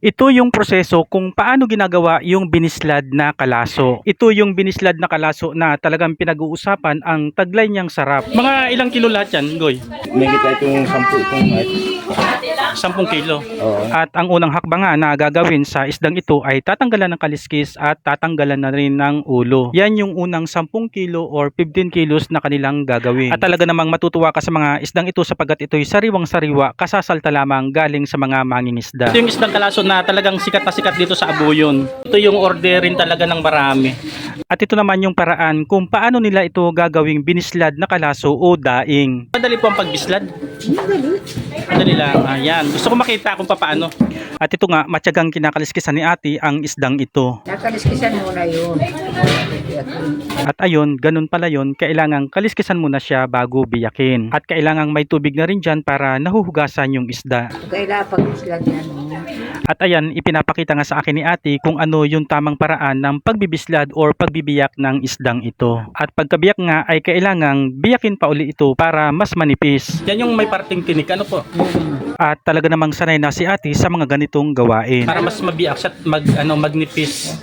Ito yung proseso kung paano ginagawa yung binislad na kalaso. Ito yung binislad na kalaso na talagang pinag-uusapan ang taglay niyang sarap. Mga ilang kilo lahat yan, Goy? May kita itong 10 itong 10 kilo. Oo. At ang unang hakbang nga na gagawin sa isdang ito ay tatanggalan ng kaliskis at tatanggalan na rin ng ulo. Yan yung unang 10 kilo or 15 kilos na kanilang gagawin. At talaga namang matutuwa ka sa mga isdang ito sapagkat ito'y sariwang-sariwa, kasasalta lamang galing sa mga mangingisda. Ito yung isdang kalaso na talagang sikat na sikat dito sa Abuyon. Ito yung orderin talaga ng marami. At ito naman yung paraan kung paano nila ito gagawing binislad na kalaso o daing. Madali po ang pagbislad? Madali lang. Ayan. Gusto ko makita kung paano. At ito nga, matyagang kinakaliskisan ni ate ang isdang ito. Nakaliskisan muna yun. At ayun, ganun pala yun, kailangang kaliskisan muna siya bago biyakin. At kailangang may tubig na rin dyan para nahuhugasan yung isda. Kailangan pag-islag yan. At ayan, ipinapakita nga sa akin ni ate kung ano yung tamang paraan ng pagbibislad or pagbibiyak ng isdang ito. At pagkabiyak nga ay kailangang biyakin pa uli ito para mas manipis. Yan yung may parting tinik, ano po? At talaga namang sanay na si ate sa mga ganitong gawain. Para mas mabiyak siya at magnipis.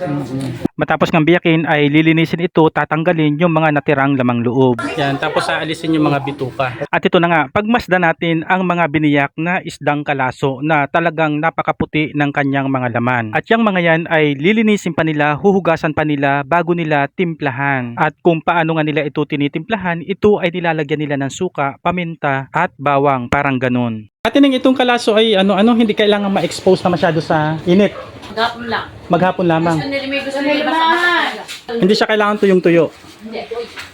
Matapos ng biyakin ay lilinisin ito, tatanggalin yung mga natirang lamang loob. Yan, tapos aalisin yung mga bituka. At ito na nga, pagmasdan natin ang mga biniyak na isdang kalaso na talagang napakaputi ng kanyang mga laman. At yung mga yan ay lilinisin pa nila, huhugasan pa nila bago nila timplahan. At kung paano nga nila ito tinitimplahan, ito ay nilalagyan nila ng suka, paminta at bawang, parang ganun. At itong kalaso ay hindi kailangan ma-expose na masyado sa init. Maghapon lang. Maghapon lamang. Gusto nila basa. Hindi siya kailangan tuyong-tuyo.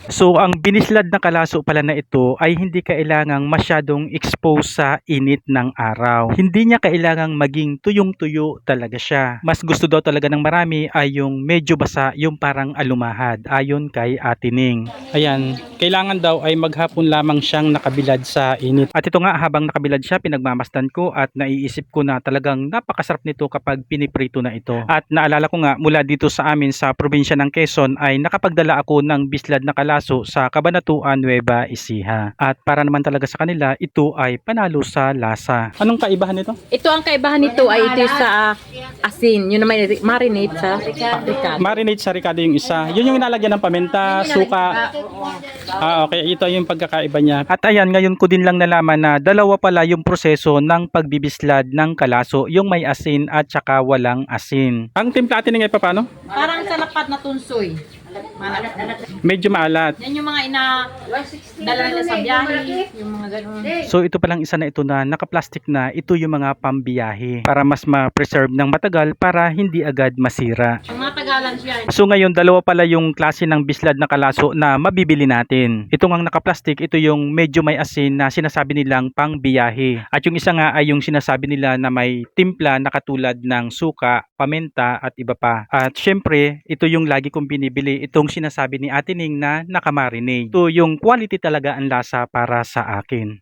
So ang binislad na kalaso pala na ito ay hindi kailangang masyadong expose sa init ng araw. Hindi niya kailangang maging tuyong-tuyo talaga siya. Mas gusto daw talaga ng marami ay yung medyo basa, yung parang alumahad, ayon kay Ate Ning. Ayan, kailangan daw ay maghapon lamang siyang nakabilad sa init. At ito nga, habang nakabilad siya, pinagmamasdan ko at naiisip ko na talagang napakasarap nito kapag piniprito na ito. At naalala ko nga, mula dito sa amin sa probinsya ng Quezon ay nakapagdala ako ng bislad na kalaso sa Cabanatuan, Nueva Ecija. At para naman talaga sa kanila, ito ay panalo sa lasa. Anong kaibahan nito? Ito ang kaibahan nito ay ito sa asin. Yun naman marinate sa ricado. Marinate sa ricado yung isa. Yun yung inalagyan ng paminta, suka. Okay. Ito yung pagkakaiba niya. At ayan, ngayon ko din lang nalaman na dalawa pala yung proseso ng pagbibislad ng kalaso. Yung may asin at saka walang asin. Ang timpla atin nga paano? Parang sa lapat na tunsoy. Medyo maalat. Yan yung mga dala nila sa biyahe. Yung mga ganun. So ito palang isa na ito na naka-plastic na, ito yung mga pambiyahe para mas ma-preserve ng matagal para hindi agad masira. Yung mga Tagalan siya. So ngayon dalawa pala yung klase ng bislad na kalaso na mabibili natin. Ito ngang naka-plastic, ito yung medyo may asin na sinasabi nilang pangbiyahe. At yung isa nga ay yung sinasabi nila na may timpla na katulad ng suka, paminta at iba pa. At syempre, ito yung lagi kong binibili, itong sinasabi ni Ate Ning na nakamarinate. Ito yung quality talaga ang lasa para sa akin.